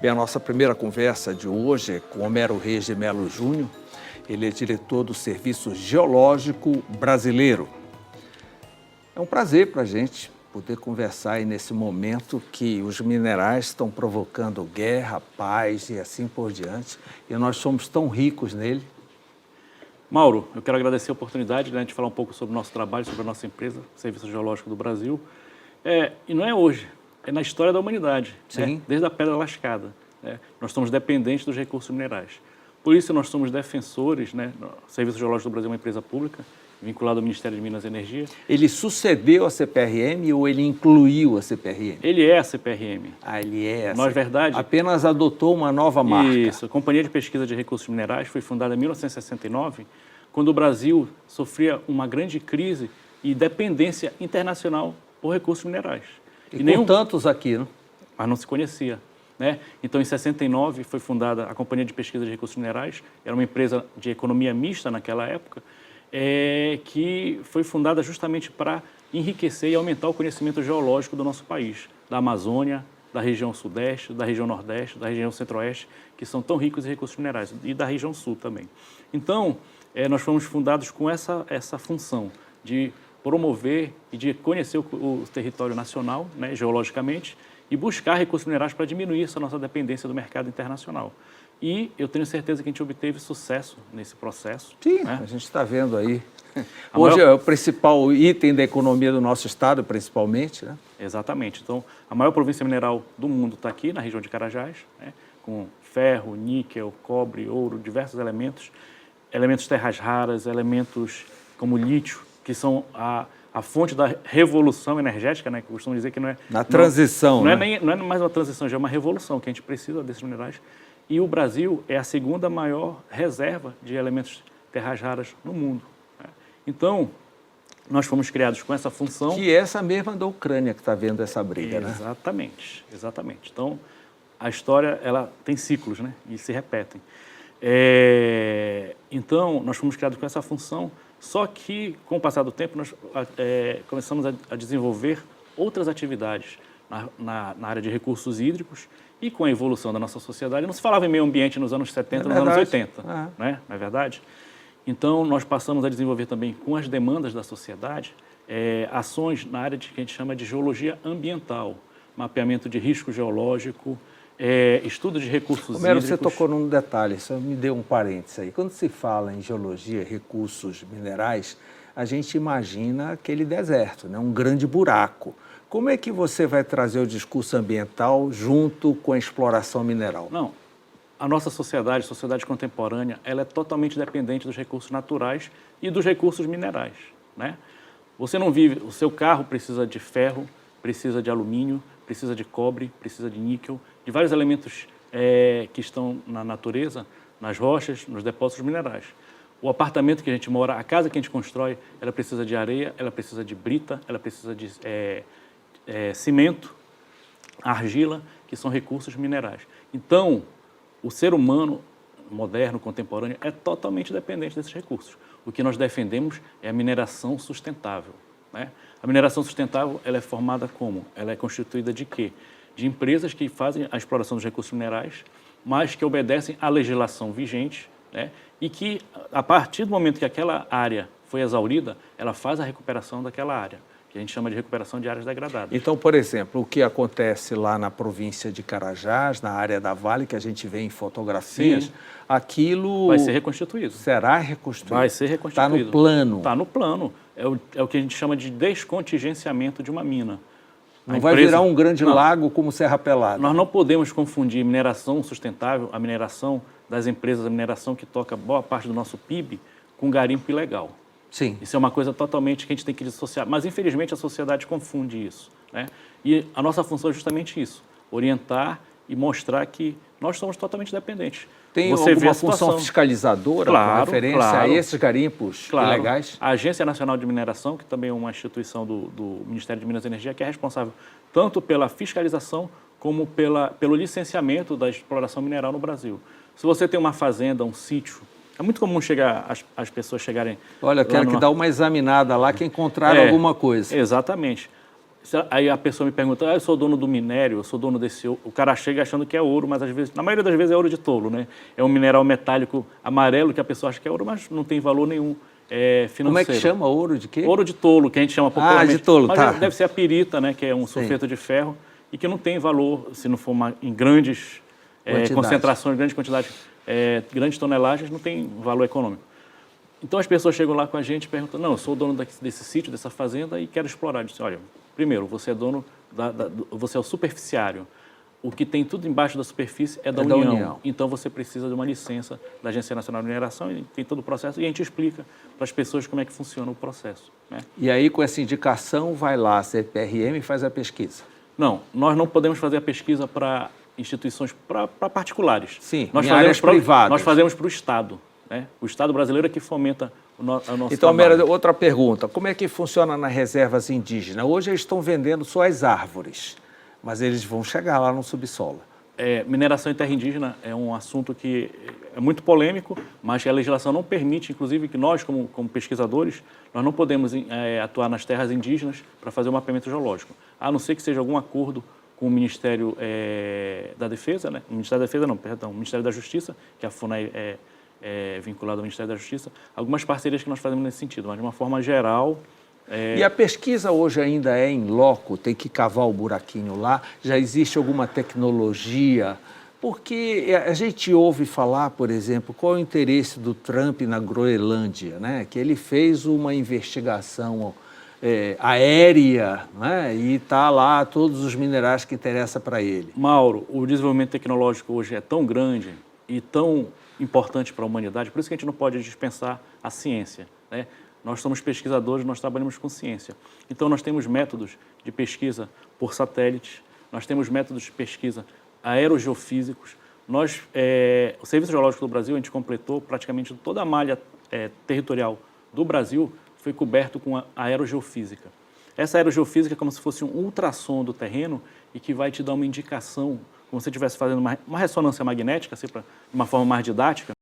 Bem, a nossa primeira conversa de hoje é com Homero Reis de Melo Júnior. Ele é diretor do Serviço Geológico Brasileiro. É um prazer para a gente poder conversar aí nesse momento que os minerais estão provocando guerra, paz e assim por diante. E nós somos tão ricos nele. Mauro, eu quero agradecer a oportunidade de falar um pouco sobre o nosso trabalho, sobre a nossa empresa, Serviço Geológico do Brasil. E não é hoje, é na história da humanidade, Sim. né? Desde a pedra lascada. Né? Nós estamos dependentes dos recursos minerais. Por isso, nós somos defensores, né? O Serviço Geológico do Brasil é uma empresa pública, vinculada ao Ministério de Minas e Energia. Ele sucedeu a CPRM ou ele incluiu a CPRM? Ele é a CPRM. Ah, ele é. Nós, verdade... Apenas adotou uma nova marca. Isso. A Companhia de Pesquisa de Recursos Minerais foi fundada em 1969, quando o Brasil sofria uma grande crise e dependência internacional por recursos minerais. E com tantos aqui, né? Mas não se conhecia. Né? Então, em 69, foi fundada a Companhia de Pesquisa de Recursos Minerais, era uma empresa de economia mista naquela época, que foi fundada justamente para enriquecer e aumentar o conhecimento geológico do nosso país, da Amazônia, da região Sudeste, da região Nordeste, da região Centro-Oeste, que são tão ricos em recursos minerais, e da região Sul também. Então, nós fomos fundados com essa função de promover e de conhecer o território nacional, né, geologicamente, e buscar recursos minerais para diminuir essa nossa dependência do mercado internacional. E eu tenho certeza que a gente obteve sucesso nesse processo. Sim, né? A gente está vendo aí. Hoje é o principal item da economia do nosso estado, principalmente, né? Exatamente. Então, a maior província mineral do mundo está aqui, na região de Carajás, né? Com ferro, níquel, cobre, ouro, diversos elementos terras raras, elementos como lítio, que são a fonte da revolução energética, né? Que eu costumo dizer que não é... Na transição, né? Não é mais uma transição, já é uma revolução, que a gente precisa desses minerais. E o Brasil é a segunda maior reserva de elementos terras raras no mundo. Né? Então, nós fomos criados com essa função... Que é essa mesma da Ucrânia que está vendo essa briga, né? Exatamente, exatamente. Então, a história, ela tem ciclos, né? E se repetem. Então, nós fomos criados com essa função, só que, com o passar do tempo, nós começamos a desenvolver outras atividades na área de recursos hídricos e com a evolução da nossa sociedade. Não se falava em meio ambiente nos anos 70, nos anos 80, né? Não é verdade? Então, nós passamos a desenvolver também, com as demandas da sociedade, ações na área que a gente chama de geologia ambiental, mapeamento de risco geológico, estudo de recursos Homero, hídricos. você tocou num detalhe, só me deu um parênteses aí. Quando se fala em geologia, recursos minerais, a gente imagina aquele deserto, né? Um grande buraco. Como é que você vai trazer o discurso ambiental junto com a exploração mineral? Não, a nossa sociedade contemporânea, ela é totalmente dependente dos recursos naturais e dos recursos minerais, né? Você não vive, o seu carro precisa de ferro, precisa de alumínio, precisa de cobre, precisa de níquel, de vários elementos que estão na natureza, nas rochas, nos depósitos minerais. O apartamento que a gente mora, a casa que a gente constrói, ela precisa de areia, ela precisa de brita, ela precisa de cimento, argila, que são recursos minerais. Então, o ser humano moderno, contemporâneo, é totalmente dependente desses recursos. O que nós defendemos é a mineração sustentável, né? A mineração sustentável, ela é formada como? Ela é constituída de quê? De empresas que fazem a exploração dos recursos minerais, mas que obedecem à legislação vigente, né? E que, a partir do momento que aquela área foi exaurida, ela faz a recuperação daquela área, que a gente chama de recuperação de áreas degradadas. Então, por exemplo, o que acontece lá na província de Carajás, na área da Vale, que a gente vê em fotografias, sim, aquilo... vai ser reconstituído. Será reconstruído? Vai ser reconstituído. Está no plano? Está no plano. É o que a gente chama de descontingenciamento de uma mina. Não vai virar um grande lago como Serra Pelada. Nós não podemos confundir mineração sustentável, a mineração das empresas, a mineração que toca boa parte do nosso PIB, com garimpo ilegal. Sim. Isso é uma coisa totalmente que a gente tem que dissociar. Mas, infelizmente, a sociedade confunde isso, né? E a nossa função é justamente isso, orientar e mostrar que nós somos totalmente dependentes. Tem alguma função fiscalizadora com referência a esses garimpos ilegais? A Agência Nacional de Mineração, que também é uma instituição do Ministério de Minas e Energia, que é responsável tanto pela fiscalização como pelo licenciamento da exploração mineral no Brasil. Se você tem uma fazenda, um sítio, é muito comum as pessoas chegarem... Olha, eu quero que dá uma examinada lá que encontraram alguma coisa. Exatamente. Aí a pessoa me pergunta, eu sou dono do minério, eu sou dono desse ouro. O cara chega achando que é ouro, mas às vezes, na maioria das vezes é ouro de tolo, né? É um mineral metálico amarelo que a pessoa acha que é ouro, mas não tem valor nenhum financeiro. Como é que chama? Ouro de quê? Ouro de tolo, que a gente chama popularmente. De tolo, mas tá. Deve ser a pirita, né? Que é um sulfeto de ferro e que não tem valor se não for em grandes concentrações, grandes quantidades, grandes tonelagens, não tem valor econômico. Então as pessoas chegam lá com a gente e perguntam, não, eu sou o dono desse sítio, dessa fazenda e quero explorar. Eu disse, olha, primeiro, você é dono, você é o superficiário. O que tem tudo embaixo da superfície é da União. Então você precisa de uma licença da Agência Nacional de Mineração e tem todo o processo e a gente explica para as pessoas como é que funciona o processo. Né? E aí com essa indicação vai lá a CPRM e faz a pesquisa? Não, nós não podemos fazer a pesquisa para instituições, para particulares. Sim, nós em fazemos áreas privadas. Nós fazemos para o Estado. Né? O Estado brasileiro é que fomenta a nosso Então, trabalho. Mera, outra pergunta. Como é que funciona nas reservas indígenas? Hoje eles estão vendendo só as árvores, mas eles vão chegar lá no subsolo. Mineração em terra indígena é um assunto que é muito polêmico, mas que a legislação não permite, inclusive, que nós, como pesquisadores, nós não podemos atuar nas terras indígenas para fazer o mapeamento geológico, a não ser que seja algum acordo com o Ministério da Defesa, né? O Ministério da Defesa não, perdão, o Ministério da Justiça, que a FUNAI é vinculado ao Ministério da Justiça, algumas parcerias que nós fazemos nesse sentido, mas de uma forma geral... E a pesquisa hoje ainda é em loco? Tem que cavar o buraquinho lá? Já existe alguma tecnologia? Porque a gente ouve falar, por exemplo, qual é o interesse do Trump na Groenlândia, né? Que ele fez uma investigação aérea, né? E está lá todos os minerais que interessam para ele. Mauro, o desenvolvimento tecnológico hoje é tão grande e tão importante para a humanidade, por isso que a gente não pode dispensar a ciência, né? Nós somos pesquisadores, nós trabalhamos com ciência. Então, nós temos métodos de pesquisa por satélites, nós temos métodos de pesquisa aerogeofísicos. O Serviço Geológico do Brasil, a gente completou praticamente toda a malha territorial do Brasil, foi coberto com a aerogeofísica. Essa aerogeofísica é como se fosse um ultrassom do terreno e que vai te dar uma indicação, como se você estivesse fazendo uma ressonância magnética, assim, de uma forma mais didática,